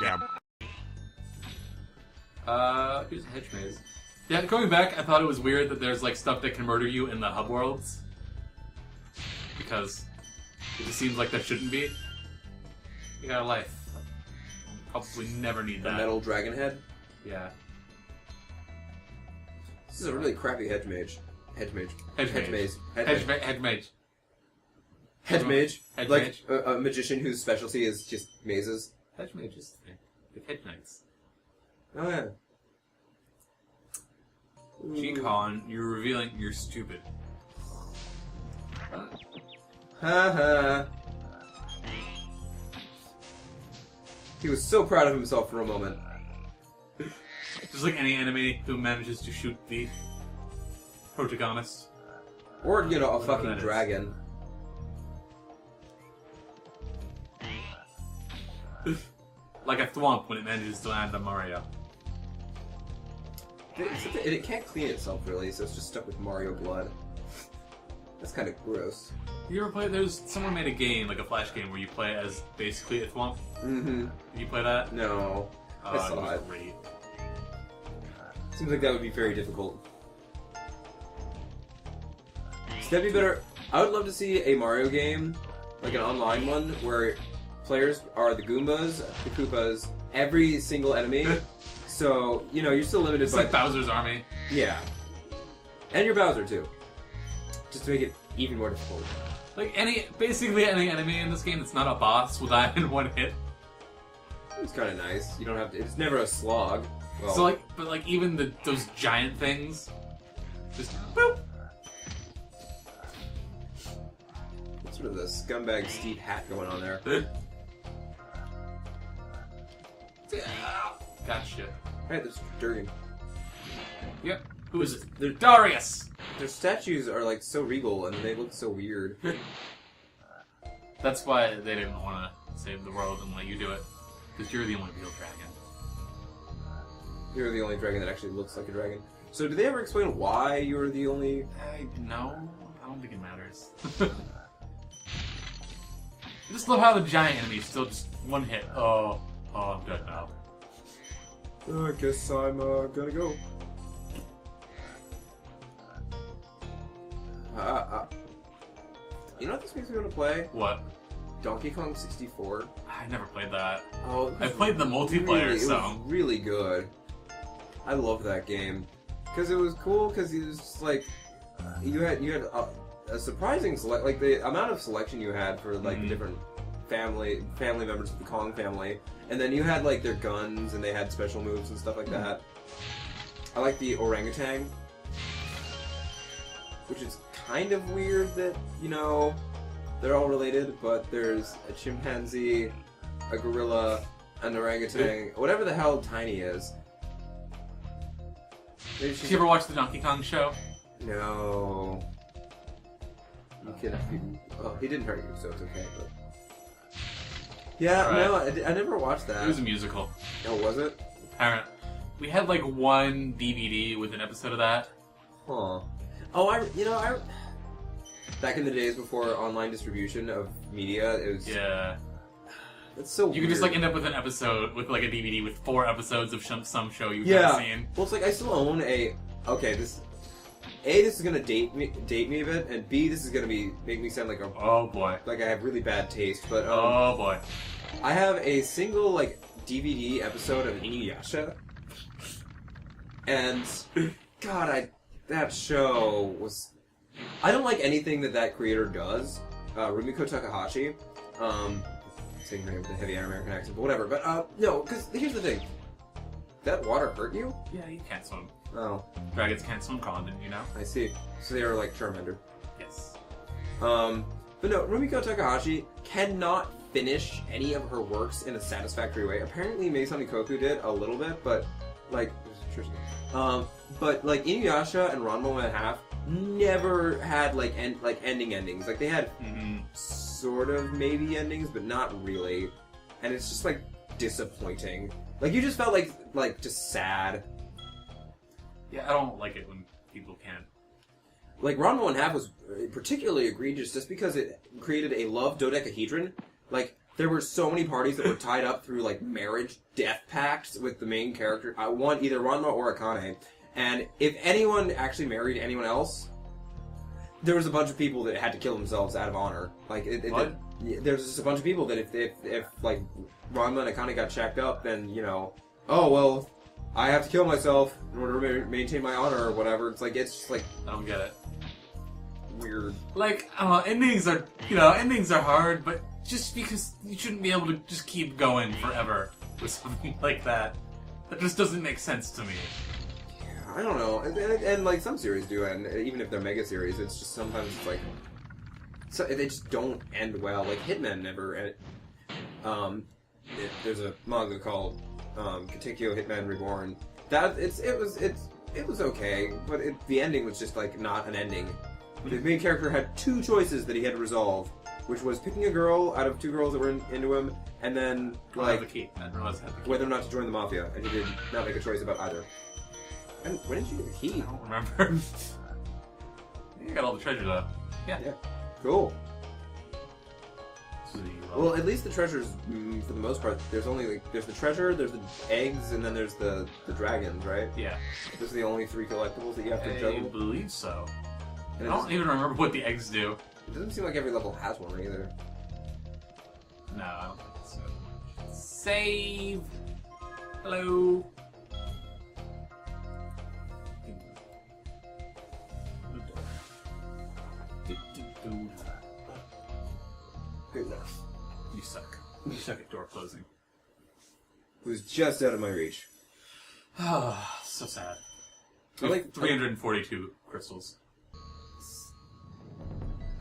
Damn. Here's a hedge maze. Yeah, going back, I thought it was weird that there's like stuff that can murder you in the hub worlds. Because it just seems like that shouldn't be. You got a life. Probably never need that. A metal dragon head? Yeah. This is a really crappy hedge mage. Hedge mage. Hedge Hedge mage. maze. Hedge mage. Hedge mage. Hedge Like mage. a magician whose specialty is just mazes. Hedge mages. With hedge knights. Oh yeah. G-Con, you're revealing you're stupid. Ha. He was so proud of himself for a moment. Just like any enemy who manages to shoot the protagonist. Or, you know, a Whatever fucking that is. dragon. Like a thwomp when it manages to land on Mario. It can't clean itself, really, so it's just stuck with Mario blood. That's kind of gross. You ever play? Someone made a game, like a Flash game, where you play as basically a thwomp. Mm-hmm. Did you play that? No. I It saw was it. great. Seems like that would be very difficult. So that'd be better. I would love to see a Mario game, like an online one, where players are the Goombas, the Koopas, every single enemy. So, you know, you're still limited It's by... like Bowser's Army. Yeah. And your Bowser, too. Just to make it even more difficult. Like basically any enemy in this game that's not a boss will die in one hit. It's kind of nice. You don't have to... It's never a slog. Well, So but even those giant things, just boop. what's sort of the scumbag Steve hat going on there? Gotcha. Right, there's Durgan. Yep. Who is it? They're- Darius. Their statues are, like, so regal, and they look so weird. That's why they didn't want to save the world and let you do it, because you're the only real dragon. You're the only dragon that actually looks like a dragon. So, did they ever explain why you were the only... No, I don't think it matters. I just love how the giant enemy's still just one hit. Oh, I'm dead now. I guess I'm, gonna go. You know what this makes me want to play? What? Donkey Kong 64. I never played that. Oh, I played the multiplayer, really, so... It was really good. I love that game. Because it was cool, because it was just like... You had a surprising like the amount of selection you had for like the different family members of the Kong family, and then you had like their guns and they had special moves and stuff like that. I like the orangutan, which is kind of weird that, you know, they're all related, but there's a chimpanzee, a gorilla, an orangutan, whatever the hell Tiny is. Maybe Did you ever watch the Donkey Kong show? No. You can. Oh, he didn't hurt you, so it's okay. But yeah, Right. no, I never watched that. It was a musical. Oh, was it? Apparently. We had like one DVD with an episode of that. Huh. Oh, I. Back in the days before online distribution of media, it was. Yeah. It's so. You could just like end up with an episode with like a DVD with 4 episodes of some show you've Yeah. never seen. Well, it's like I still own a. Okay, this. A, this is gonna date me a bit, and B, this is gonna make me sound like Oh boy. I have really bad taste. But Oh boy. I have a single like DVD episode of Inuyasha, and God, that show was. I don't like anything that creator does. Rumiko Takahashi, saying her name with a heavy American accent, but whatever. But no, because here's the thing. That water hurt you? Yeah, you can't swim. Oh, Dragons can't swim, Colin, didn't you know? I see. So they are like Charmander. Yes. But no, Rumiko Takahashi cannot finish any of her works in a satisfactory way. Apparently, Meisani Koku did a little bit, but like, but like Inuyasha and Ranma and a Half never had like endings. Like they had sort of maybe endings, but not really. And it's just like disappointing. Like you just felt like just sad. Yeah, I don't like it when people can't. Like, Ranma 1/2 was particularly egregious just because it created a love dodecahedron. Like, there were so many parties that were tied up through like marriage death pacts with the main character. One either Ranma or Akane, and if anyone actually married anyone else, there was a bunch of people that had to kill themselves out of honor. Like there's just a bunch of people that if like Ranma and Akane got checked up, then oh well, I have to kill myself in order to maintain my honor or whatever. It's just like I don't get it. Weird. Like, I don't know, endings are hard, but just because you shouldn't be able to just keep going forever with something like that. That just doesn't make sense to me. Yeah, I don't know. And like, some series do, and even if they're mega series, it's just sometimes it's like... So, they just don't end well. Like, Hitman never... there's a manga called Katekyo Hitman Reborn. It was okay, but the ending was just like not an ending. The main character had two choices that he had to resolve, which was picking a girl out of two girls that were into him, and then like whether or not to join the mafia, and he did not make a choice about either. And when did you get the key? I don't remember. You got all the treasure though. Yeah. Cool. Well, at least the treasures, for the most part, there's the treasure, there's the eggs, and then there's the dragons, right? Yeah. Those are the only three collectibles that you have to juggle? I believe so. And I don't even remember what the eggs do. It doesn't seem like every level has one either. No, I don't think so. Save! Hello! Good enough. You suck. You suck at door closing. It was just out of my reach. Oh, so sad. I like 342 crystals.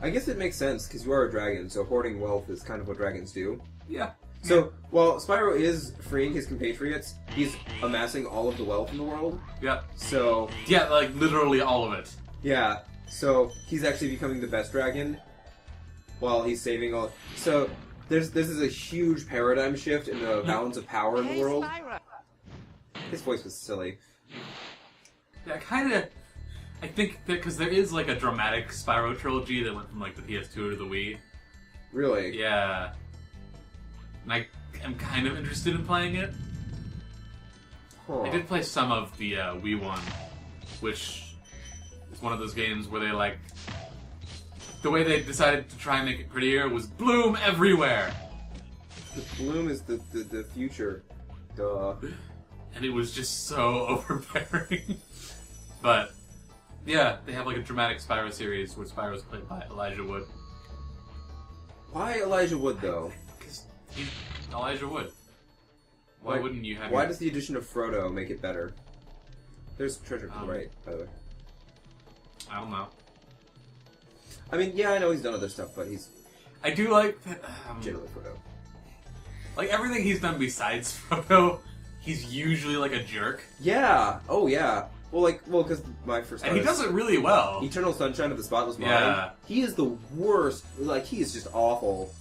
I guess it makes sense, because you are a dragon, so hoarding wealth is kind of what dragons do. Yeah. So, while Spyro is freeing his compatriots, he's amassing all of the wealth in the world. Yeah. So... Yeah, like, literally all of it. Yeah. So, he's actually becoming the best dragon, while he's saving all... So, this is a huge paradigm shift in the balance of power in the world. His voice was silly. Yeah, kind of... I think that because there is like a dramatic Spyro trilogy that went from like the PS2 to the Wii. Really? Yeah. And I am kind of interested in playing it. Huh. I did play some of the Wii one, which is one of those games where they like... The way they decided to try and make it prettier was bloom everywhere! The bloom is the future. Duh. And it was just so overbearing. But... Yeah, they have like a dramatic Spyro series where Spyro is played by Elijah Wood. Why Elijah Wood, though? Because he's Elijah Wood. Why wouldn't you have... Why does the addition of Frodo make it better? There's treasure to the right, by the way. I don't know. I mean, yeah, I know he's done other stuff, but he's... I do like that... generally Frodo. Like, everything he's done besides Frodo, he's usually like a jerk. Yeah! Oh, yeah. Well, because my first... And he does it really well. Eternal Sunshine of the Spotless Mind. Yeah. He is the worst. Like, he is just awful.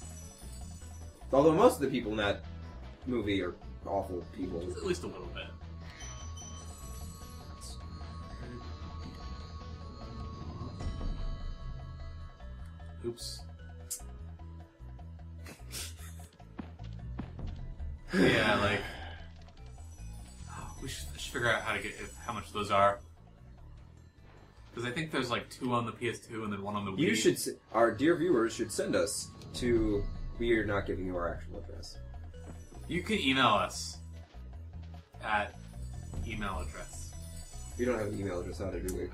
Although most of the people in that movie are awful people. At least a little bit. Oops. Yeah, like... We should figure out how to get how much those are. Because I think there's like 2 on the PS2 and then 1 on the Wii. Our dear viewers should send us to... We are not giving you our actual address. You can email us at email address. We don't have an email address either, do we?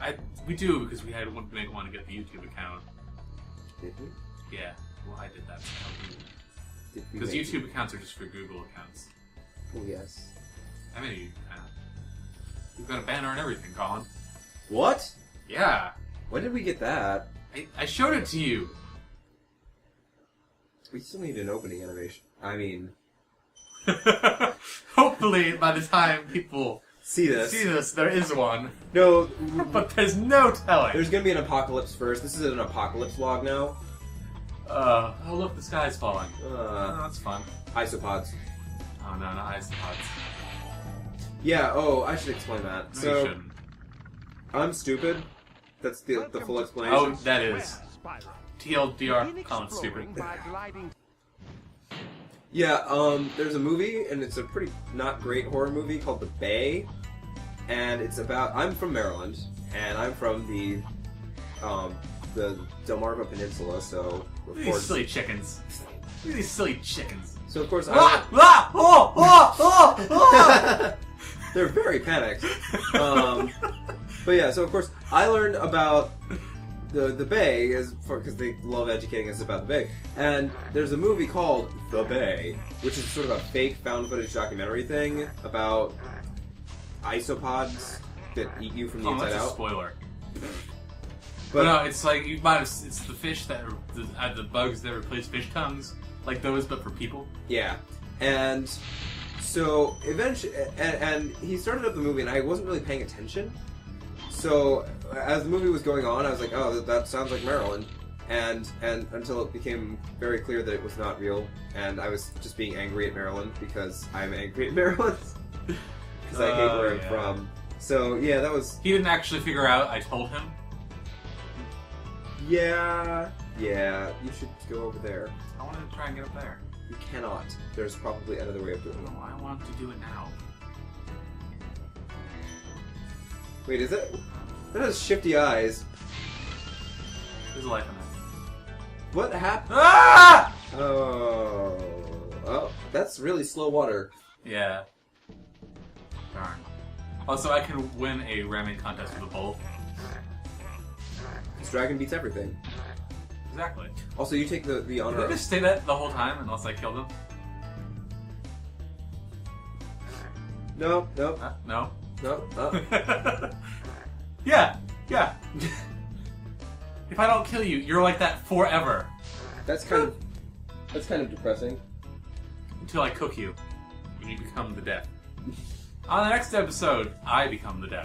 We do, because we had to make one to get the YouTube account. Did we? Yeah, well I did that. Because YouTube accounts are just for Google accounts. Oh, yes. I mean, you've got a banner and everything, Colin. What? Yeah. When did we get that? I showed it to you. We still need an opening animation. I mean... Hopefully, by the time people see this, there is one. No. But there's no telling. There's gonna be an apocalypse first. This is an apocalypse vlog now. Oh look, the sky's falling. Oh, that's fun. Isopods. Oh no, not isopods. Yeah, I should explain that. No, so, you shouldn't. I'm stupid. That's the full explanation. Oh, that is. TLDR, Colin's stupid. Yeah, there's a movie, and it's a pretty not great horror movie called The Bay, and it's about... I'm from Maryland, and I'm from the Delmarva Peninsula, so... Look at these silly chickens. Look at these silly chickens. So, of course, they're very panicked. But yeah, so of course, I learned about the Bay because they love educating us about the Bay. And there's a movie called The Bay, which is sort of a fake found footage documentary thing about isopods that eat you from the inside that's out. A spoiler. But no, it's like you might have. It's the fish that the bugs that replace fish tongues, like those, but for people. Yeah, and so eventually, and he started up the movie, and I wasn't really paying attention. So as the movie was going on, I was like, "Oh, that sounds like Maryland," and until it became very clear that it was not real, and I was just being angry at Maryland because I'm angry at Maryland because I hate where I'm from. So yeah, that was. He didn't actually figure out. I told him. Yeah, you should go over there. I wanted to try and get up there. You cannot. There's probably another way of doing it. No, I want to do it now. Wait, is it? That has shifty eyes. There's a life in that. What happened? Ah! Oh, that's really slow water. Yeah. Darn. Also, I can win a ramming contest with a bowl. This dragon beats everything. Exactly. Also, you take the honor. Did of... they just say that the whole time unless I killed him? No. No. No. Yeah. If I don't kill you, you're like that forever. That's kind of depressing. Until I cook you, when you become the death. On the next episode, I become the death.